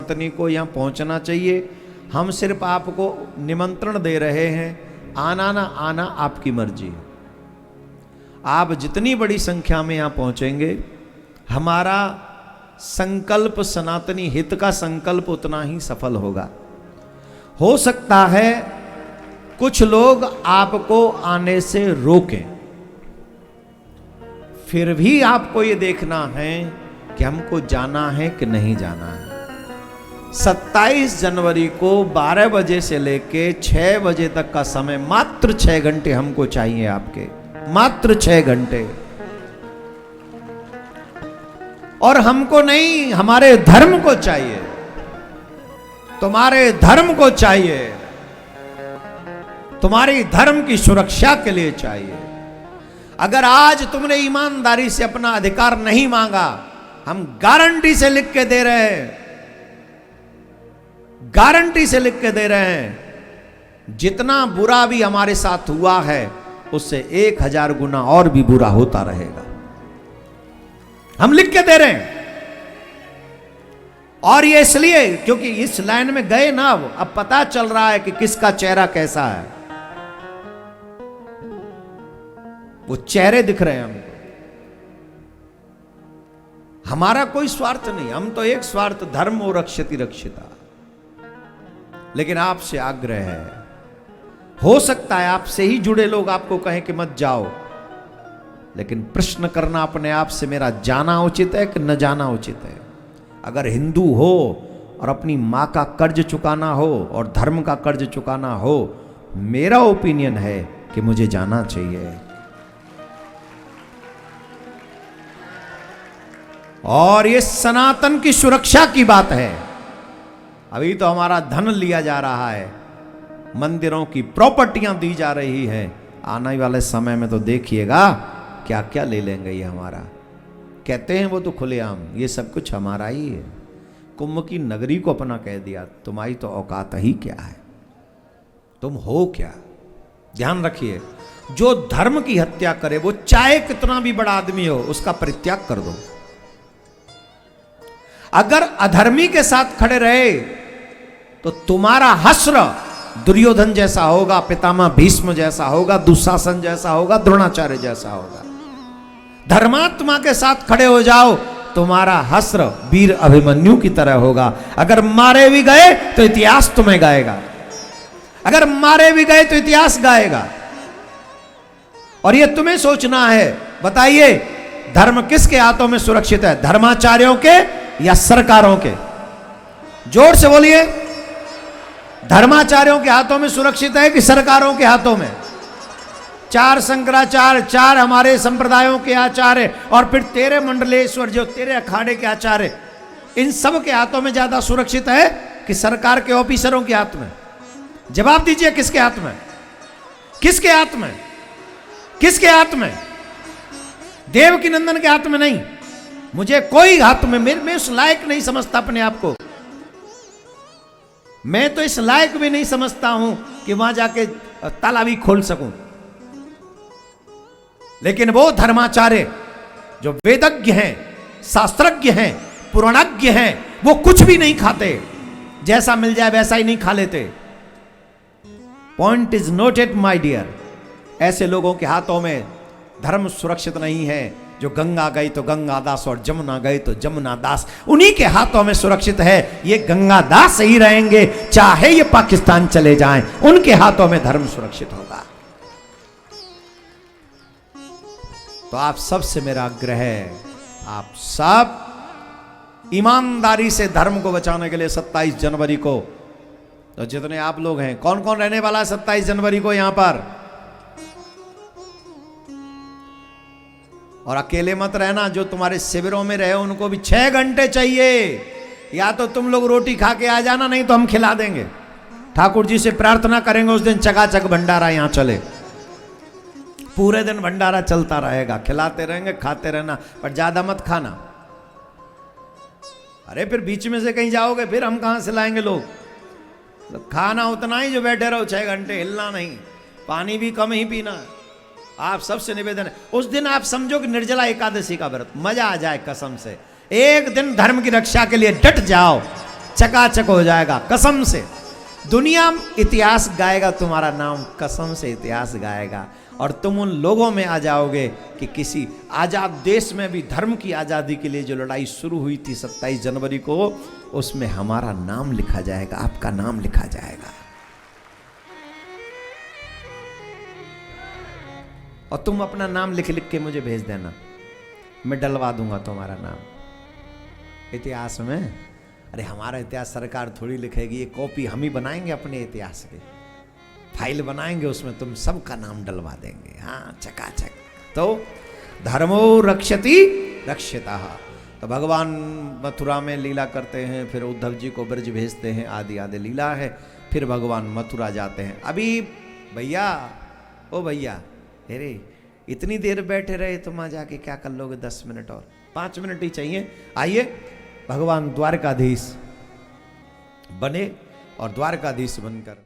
सनातनी को यहाँ पहुँचना चाहिए। हम सिर्फ आपको निमंत्रण दे रहे हैं, आना ना आना आपकी मर्जी है। आप जितनी बड़ी संख्या में यहाँ पहुँचेंगे, हमारा संकल्प, सनातनी हित का संकल्प उतना ही सफल होगा। हो सकता है कुछ लोग आपको आने से रोकें, फिर भी आपको ये देखना है कि हमको जाना है कि नहीं जाना है। 27 जनवरी को 12 बजे से लेके 6 बजे तक का समय, मात्र 6 घंटे हमको चाहिए आपके, मात्र 6 घंटे। और हमको नहीं, हमारे धर्म को चाहिए, तुम्हारे धर्म को चाहिए, तुम्हारी धर्म की सुरक्षा के लिए चाहिए। अगर आज तुमने ईमानदारी से अपना अधिकार नहीं मांगा, हम गारंटी से लिख के दे रहे हैं, गारंटी से लिख के दे रहे हैं, जितना बुरा भी हमारे साथ हुआ है उससे 1000 गुना और भी बुरा होता रहेगा। हम लिख के दे रहे हैं। और ये इसलिए क्योंकि इस लाइन में गए ना, अब पता चल रहा है कि किसका चेहरा कैसा है। वो चेहरे दिख रहे हैं हमको। हमारा कोई स्वार्थ नहीं, हम तो एक स्वार्थ, धर्म और रक्षति रक्षिता। लेकिन आपसे आग्रह है, हो सकता है आपसे ही जुड़े लोग आपको कहें कि मत जाओ, लेकिन प्रश्न करना अपने आप से, मेरा जाना उचित है कि न जाना उचित है। अगर हिंदू हो और अपनी मां का कर्ज चुकाना हो और धर्म का कर्ज चुकाना हो, मेरा ओपिनियन है कि मुझे जाना चाहिए। और ये सनातन की सुरक्षा की बात है। अभी तो हमारा धन लिया जा रहा है, मंदिरों की प्रॉपर्टियां दी जा रही है। आने वाले समय में तो देखिएगा क्या क्या ले लेंगे ये हमारा। कहते हैं वो तो खुलेआम, ये सब कुछ हमारा ही है। कुंभ की नगरी को अपना कह दिया, तुम्हारी तो औकात ही क्या है, तुम हो क्या। ध्यान रखिए, जो धर्म की हत्या करे वो चाहे कितना भी बड़ा आदमी हो, उसका परित्याग कर दो। अगर अधर्मी के साथ खड़े रहे तो तुम्हारा हश्र दुर्योधन जैसा होगा, पितामह भीष्म जैसा होगा, दुशासन जैसा होगा, द्रोणाचार्य जैसा होगा। धर्मात्मा के साथ खड़े हो जाओ, तुम्हारा हश्र वीर अभिमन्यु की तरह होगा। अगर मारे भी गए तो इतिहास तुम्हें गाएगा, अगर मारे भी गए तो इतिहास गाएगा। और ये तुम्हें सोचना है, बताइए धर्म किसके हाथों में सुरक्षित है, धर्माचार्यों के या सरकारों के? जोर से बोलिए। धर्माचार्यों के हाथों में सुरक्षित है कि सरकारों के हाथों में? 4 शंकराचार्य, 4 हमारे संप्रदायों के आचार्य और फिर 13 मंडलेश्वर जो 13 अखाड़े के आचार्य, इन सब के हाथों में ज्यादा सुरक्षित है कि सरकार के ऑफिसरों के हाथ में? जवाब दीजिए, किसके हाथ में? किसके हाथ में? किसके हाथ में? देवकी नंदन के हाथ में नहीं। मुझे कोई हाथ में, मैं उस लायक नहीं समझता अपने आप को। मैं तो इस लायक भी नहीं समझता हूं कि वहां जाके ताला भी खोल सकूं। लेकिन वो धर्माचार्य जो वेदज्ञ हैं, शास्त्रज्ञ हैं, पुराणज्ञ हैं, वो कुछ भी नहीं खाते, जैसा मिल जाए वैसा ही नहीं खा लेते। Point is noted my dear. ऐसे लोगों के हाथों में धर्म सुरक्षित नहीं है। जो गंगा गई तो गंगा दास और जमुना गई तो जमुना दास, उन्हीं के हाथों में सुरक्षित है। ये गंगा दास ही रहेंगे, चाहे ये पाकिस्तान चले जाएं, उनके हाथों में धर्म सुरक्षित होगा। तो आप सबसे मेरा आग्रह है, आप सब ईमानदारी से धर्म को बचाने के लिए 27 जनवरी को, तो जितने आप लोग हैं, कौन कौन रहने वाला है 27 जनवरी को यहां पर? और अकेले मत रहना, जो तुम्हारे शिविरों में रहे उनको भी 6 घंटे चाहिए। या तो तुम लोग रोटी खा के आ जाना, नहीं तो हम खिला देंगे। ठाकुर जी से प्रार्थना करेंगे उस दिन चकाचक भंडारा यहां चले, पूरे दिन भंडारा चलता रहेगा, खिलाते रहेंगे, खाते रहना, पर ज्यादा मत खाना। अरे फिर बीच में से कहीं जाओगे, फिर हम कहां से लाएंगे लोग। खाना उतना ही जो बैठे रहो 6 घंटे, हिलना नहीं, पानी भी कम ही पीना। आप सबसे निवेदन है, उस दिन आप समझो कि निर्जला एकादशी का व्रत, मजा आ जाए कसम से। एक दिन धर्म की रक्षा के लिए डट जाओ, चकाचक हो जाएगा कसम से। दुनिया इतिहास गाएगा तुम्हारा नाम, कसम से इतिहास गाएगा। और तुम उन लोगों में आ जाओगे कि किसी आजाद देश में भी धर्म की आजादी के लिए जो लड़ाई शुरू हुई थी 27 जनवरी को, उसमें हमारा नाम लिखा जाएगा, आपका नाम लिखा जाएगा। और तुम अपना नाम लिख लिख के मुझे भेज देना, मैं डलवा दूंगा तुम्हारा नाम इतिहास में। अरे हमारा इतिहास सरकार थोड़ी लिखेगी, ये कॉपी हम ही बनाएंगे अपने इतिहास की, फाइल बनाएंगे, उसमें तुम सबका नाम डलवा देंगे। हाँ चकाचक। तो धर्मो रक्षति रक्षिता। तो भगवान मथुरा में लीला करते हैं, फिर उद्धव जी को ब्रज भेजते हैं, आदि आदि लीला है। फिर भगवान मथुरा जाते हैं। अभी भैया, ओ भैया, अरे इतनी देर बैठे रहे, तुम आ जाके क्या कर लोगे? 10 मिनट और 5 मिनट ही चाहिए। आइए, भगवान द्वारकाधीश बने और द्वारकाधीश बनकर